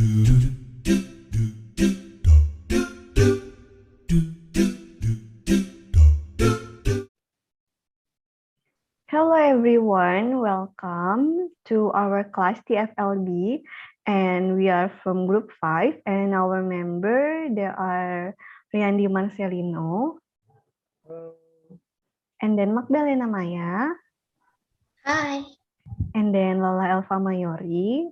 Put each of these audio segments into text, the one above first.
Hello everyone, welcome to our class TFLB, and we are from group 5, and our member they are Riyandi Marcelino, and then Magdalena Maya, Hi. and then Lola Elva Mayori,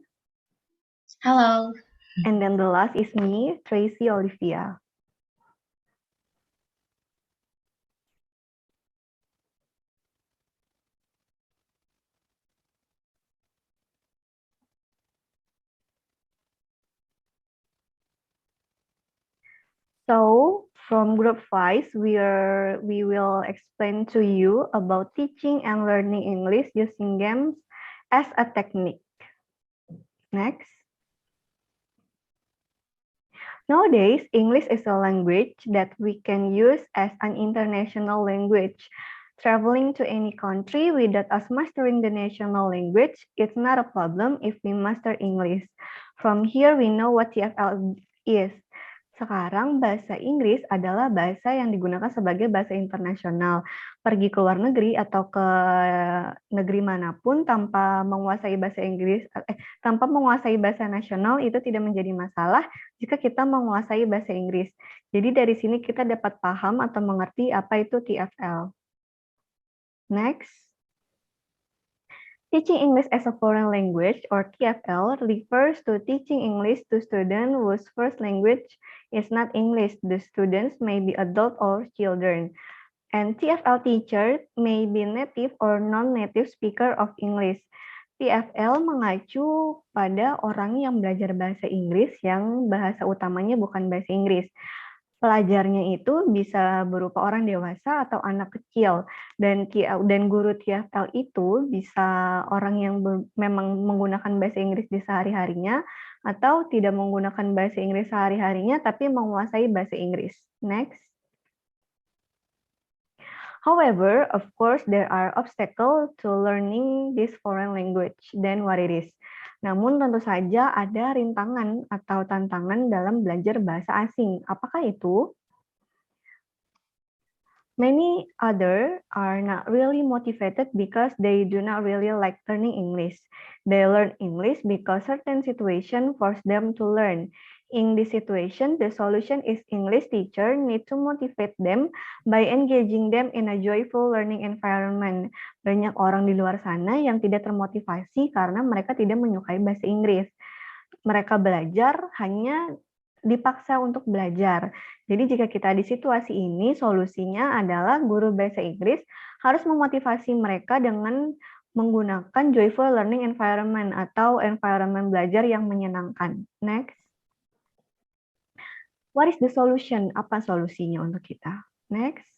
Hello. and then the last is me, Tracy Olivia. So from group 5, we will explain to you about teaching and learning English using games as a technique. Next. Nowadays, English is a language that we can use as an international language. Traveling to any country without us mastering the national language, it's not a problem if we master English. From here, we know what TFL is. Sekarang bahasa Inggris adalah bahasa yang digunakan sebagai bahasa internasional. Pergi ke luar negeri atau ke negeri manapun tanpa menguasai bahasa Inggris, tanpa menguasai bahasa nasional itu tidak menjadi masalah jika kita menguasai bahasa Inggris. Jadi dari sini kita dapat paham atau mengerti apa itu TFL. Next. Teaching English as a foreign language, or TFL, refers to teaching English to students whose first language is not English. The students may be adult or children. And TFL teachers may be native or non-native speaker of English. TFL mengacu pada orang yang belajar bahasa Inggris yang bahasa utamanya bukan bahasa Inggris. Pelajarnya itu bisa berupa orang dewasa atau anak kecil, dan guru TFL itu bisa orang yang memang menggunakan bahasa Inggris di sehari-harinya atau tidak menggunakan bahasa Inggris sehari-harinya tapi menguasai bahasa Inggris. Next. However, of course, there are obstacles to learning this foreign language than what it is. Namun tentu saja ada rintangan atau tantangan dalam belajar bahasa asing. Apakah itu? Many others are not really motivated because they do not really like learning English. They learn English because certain situation force them to learn. In this situation, the solution is English teacher need to motivate them by engaging them in a joyful learning environment. Banyak orang di luar sana yang tidak termotivasi karena mereka tidak menyukai bahasa Inggris. Mereka belajar hanya dipaksa untuk belajar. Jadi jika kita di situasi ini, solusinya adalah guru bahasa Inggris harus memotivasi mereka dengan menggunakan joyful learning environment atau environment belajar yang menyenangkan. Next. What is the solution? Apa solusinya untuk kita? Next.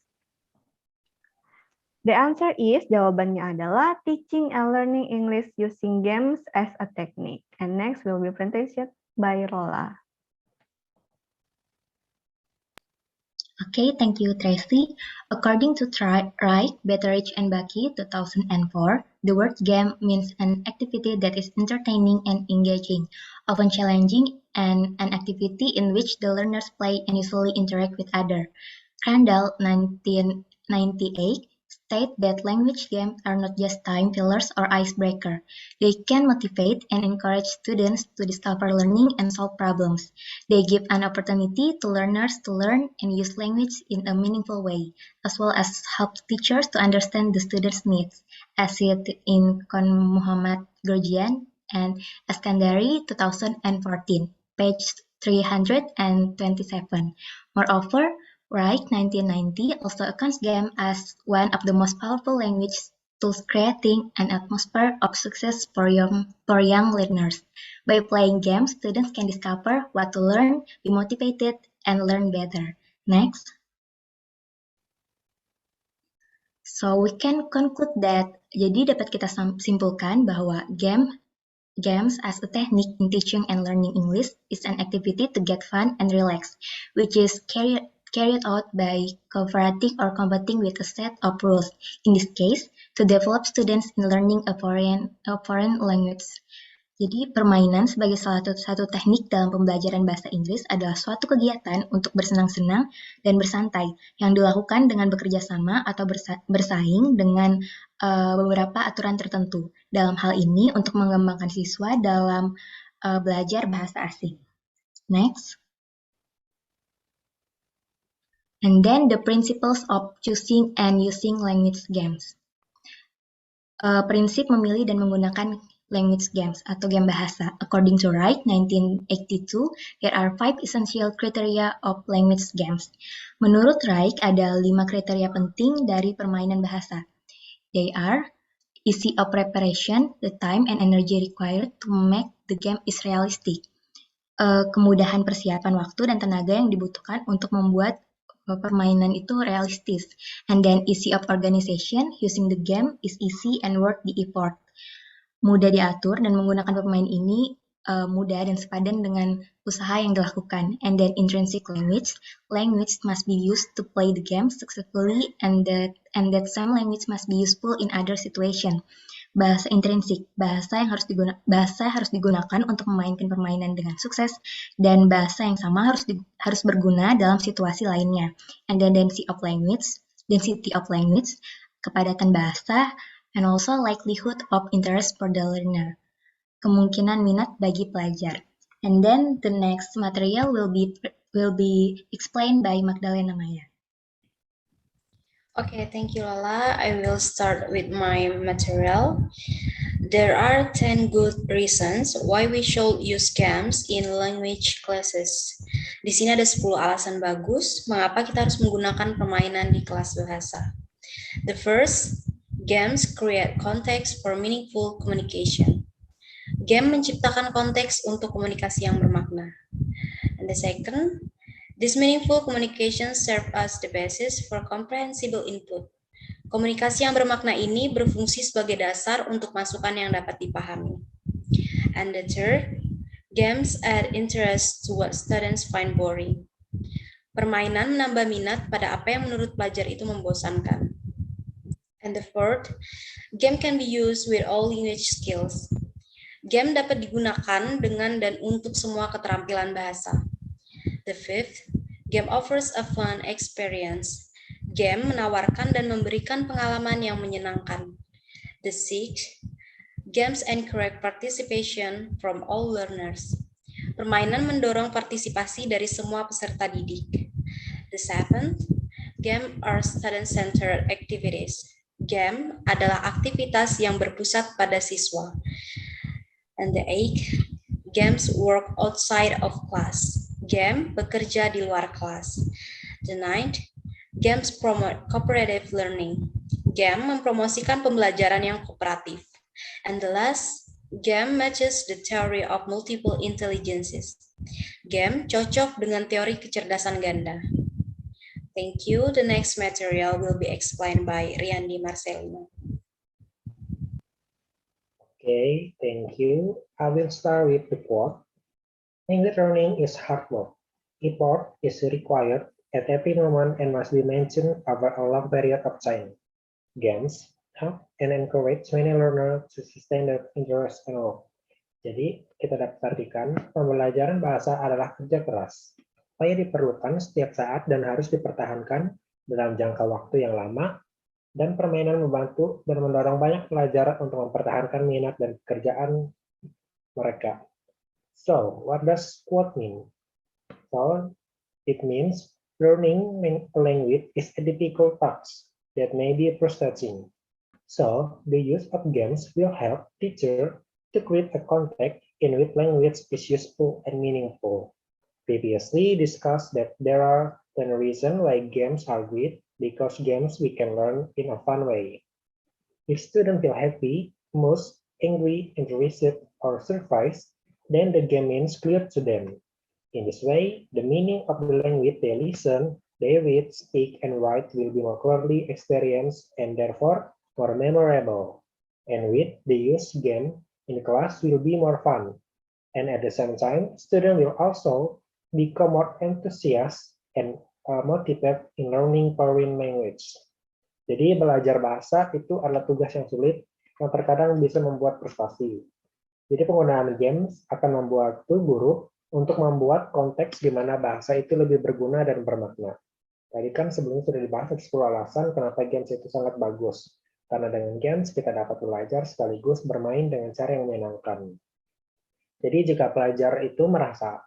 The answer is, jawabannya adalah teaching and learning English using games as a technique. And next will be presented by Rola. Okay, thank you, Tracy. According to Wright, Betteridge, and Bucky, 2004, the word game means an activity that is entertaining and engaging, often challenging, and an activity in which the learners play and usually interact with others. Crandall, 1998, state that language games are not just time fillers or icebreaker. They can motivate and encourage students to discover learning and solve problems. They give an opportunity to learners to learn and use language in a meaningful way, as well as help teachers to understand the students' needs, as cited in Kon Muhammad Gurjian and Eskandari 2014, page 327. Moreover, Wright, 1990, also accounts game as one of the most powerful language tools, creating an atmosphere of success for young learners. By playing games, students can discover what to learn, be motivated, and learn better. Next. So we can conclude that, jadi dapat kita simpulkan bahwa games as a technique in teaching and learning English is an activity to get fun and relax, which is carried out by cooperating or combating with a set of rules, in this case, to develop students in learning a foreign language. Jadi, permainan sebagai salah satu teknik dalam pembelajaran bahasa Inggris adalah suatu kegiatan untuk bersenang-senang dan bersantai yang dilakukan dengan bekerja sama atau bersaing dengan beberapa aturan tertentu. Dalam hal ini, untuk mengembangkan siswa dalam belajar bahasa asing. Next. And then the principles of choosing and using language games. Prinsip memilih dan menggunakan language games atau game bahasa. According to Wright, 1982, there are 5 essential criteria of language games. Menurut Wright, ada 5 kriteria penting dari permainan bahasa. They are easy of preparation, the time and energy required to make the game is realistic. Kemudahan persiapan waktu dan tenaga yang dibutuhkan untuk membuat permainan itu realistis. And then easy of organization, using the game is easy and worth the effort. Mudah diatur dan menggunakan pemain ini mudah dan sepadan dengan usaha yang dilakukan. And then intrinsic language must be used to play the game successfully and that same language must be useful in other situation. Bahasa intrinsik, bahasa harus digunakan untuk memainkan permainan dengan sukses, dan bahasa yang sama harus berguna dalam situasi lainnya. And then density of language, kepadatan bahasa, and also likelihood of interest for the learner, kemungkinan minat bagi pelajar. And then the next material will be explained by Magdalena Maya. Okay, thank you, Lala. I will start with my material. There are 10 good reasons why we should use games in language classes. Di sini ada 10 alasan bagus mengapa kita harus menggunakan permainan di kelas bahasa. The first, games create context for meaningful communication. Game menciptakan konteks untuk komunikasi yang bermakna. And the second, this meaningful communication serve as the basis for comprehensible input. Komunikasi yang bermakna ini berfungsi sebagai dasar untuk masukan yang dapat dipahami. And the third, games add interest to what students find boring. Permainan menambah minat pada apa yang menurut pelajar itu membosankan. And the fourth, game can be used with all language skills. Game dapat digunakan dengan dan untuk semua keterampilan bahasa. The fifth, game offers a fun experience. Game menawarkan dan memberikan pengalaman yang menyenangkan. The sixth, games encourage participation from all learners. Permainan mendorong partisipasi dari semua peserta didik. The seventh, game are student-centered activities. Game adalah aktivitas yang berpusat pada siswa. And the eighth, games work outside of class. Game bekerja di luar kelas. The ninth, games promote cooperative learning. Game mempromosikan pembelajaran yang kooperatif. And the last, game matches the theory of multiple intelligences. Game cocok dengan teori kecerdasan ganda. Thank you. The next material will be explained by Riandi Marcelino. Okay, thank you. I will start with the quote. Language learning is hard work. Effort is required at every moment and must be maintained over a long period of time. Games help and encourage many learners to sustain their interest and love. Jadi, kita dapat artikan pembelajaran bahasa adalah kerja keras. Upaya diperlukan setiap saat dan harus dipertahankan dalam jangka waktu yang lama, dan permainan membantu dan mendorong banyak pelajar untuk mempertahankan minat dan pekerjaan mereka. So, what does quote mean? So, it means learning a language is a difficult task that may be frustrating. So, the use of games will help teachers to create a context in which language is useful and meaningful. Previously discussed that there are 10 reasons why games are great, because games we can learn in a fun way. If students feel happy, amused, angry, interested, or surprised, then the game means clear to them. In this way, the meaning of the language they listen, they read, speak, and write will be more clearly experienced and therefore more memorable. And with the use game in class will be more fun. And at the same time, students will also become more enthusiastic and motivated in learning foreign language. Jadi belajar bahasa itu adalah tugas yang sulit yang terkadang bisa membuat frustasi. Jadi penggunaan games akan membantu guru untuk membuat konteks di mana bahasa itu lebih berguna dan bermakna. Tadi kan sebelumnya sudah dibahas 10 alasan kenapa games itu sangat bagus. Karena dengan games kita dapat belajar sekaligus bermain dengan cara yang menyenangkan. Jadi jika pelajar itu merasa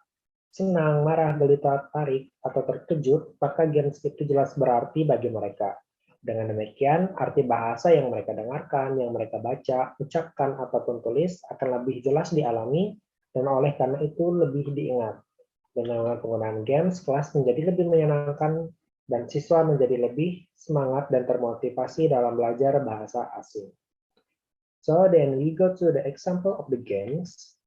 senang, marah, geli, tertarik, atau terkejut, maka games itu jelas berarti bagi mereka. Dengan demikian, arti bahasa yang mereka dengarkan, yang mereka baca, ucapkan, ataupun tulis akan lebih jelas dialami, dan oleh karena itu lebih diingat. Dengan penggunaan games, kelas menjadi lebih menyenangkan, dan siswa menjadi lebih semangat dan termotivasi dalam belajar bahasa asing. So then we go to the example of the games.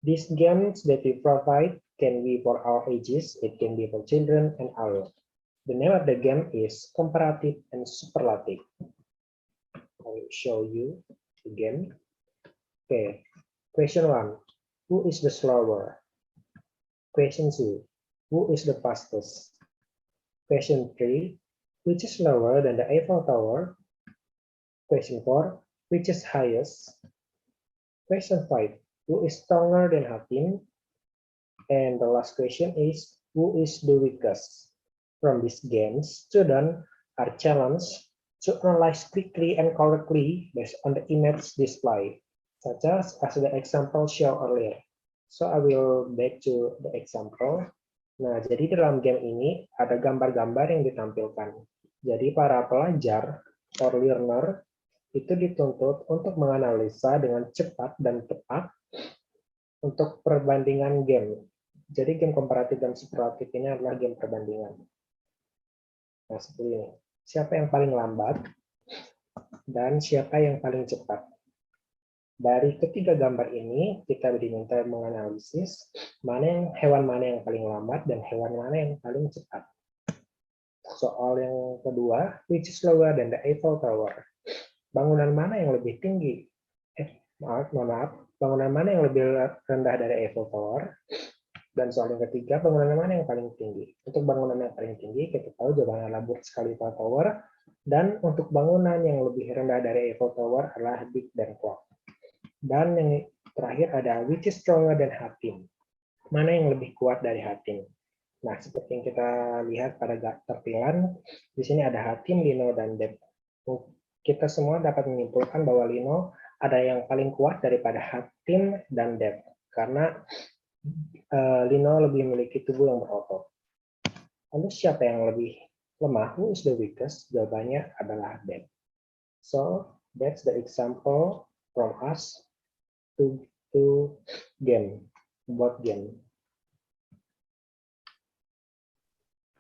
These games that we provide can be for all ages, it can be for children and adults. The name of the game is Comparative and Superlative. I will show you the game. Okay, question 1. Who is the slower? Question 2. Who is the fastest? Question 3. Which is lower than the Eiffel Tower? Question 4. Which is highest? Question 5. Who is stronger than Hatim? And the last question is, who is the weakest? From these games, students are challenged to analyze quickly and correctly based on the image display, such as the example shown earlier. So I will back to the example. Nah, jadi dalam game ini ada gambar-gambar yang ditampilkan. Jadi para pelajar or learner itu dituntut untuk menganalisa dengan cepat dan tepat untuk perbandingan game. Jadi game komparatif dan superlatif ini adalah game perbandingan. Nah, seperti ini. Siapa yang paling lambat dan siapa yang paling cepat. Dari ketiga gambar ini, kita diminta menganalisis hewan mana yang paling lambat dan hewan mana yang paling cepat. Soal yang kedua, which is lower than the Eiffel Tower? Bangunan mana yang lebih tinggi? Maaf, bangunan mana yang lebih rendah dari Eiffel Tower? Dan soal yang ketiga, bangunan mana yang paling tinggi? Untuk bangunan yang paling tinggi, kita tahu jawabannya adalah Burj Khalifa Tower. Dan untuk bangunan yang lebih rendah dari Eiffel Tower adalah Big Ben Clock. Dan yang terakhir ada which is stronger than Hatim? Mana yang lebih kuat dari Hatim? Nah, seperti yang kita lihat pada tampilan, di sini ada Hatim, Lino, dan Deb. Kita semua dapat menyimpulkan bahwa Lino ada yang paling kuat daripada Hatim dan Deb. Karena Lino lebih memiliki tubuh yang berotot. Lalu siapa yang lebih lemah? Who is the weakest? Jawabannya adalah Deb. So that's the example from us to game, board game.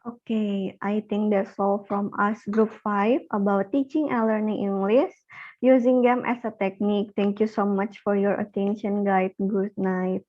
Okay, I think that's all from us, Group 5, about teaching and learning English using game as a technique. Thank you so much for your attention, guys. Good night.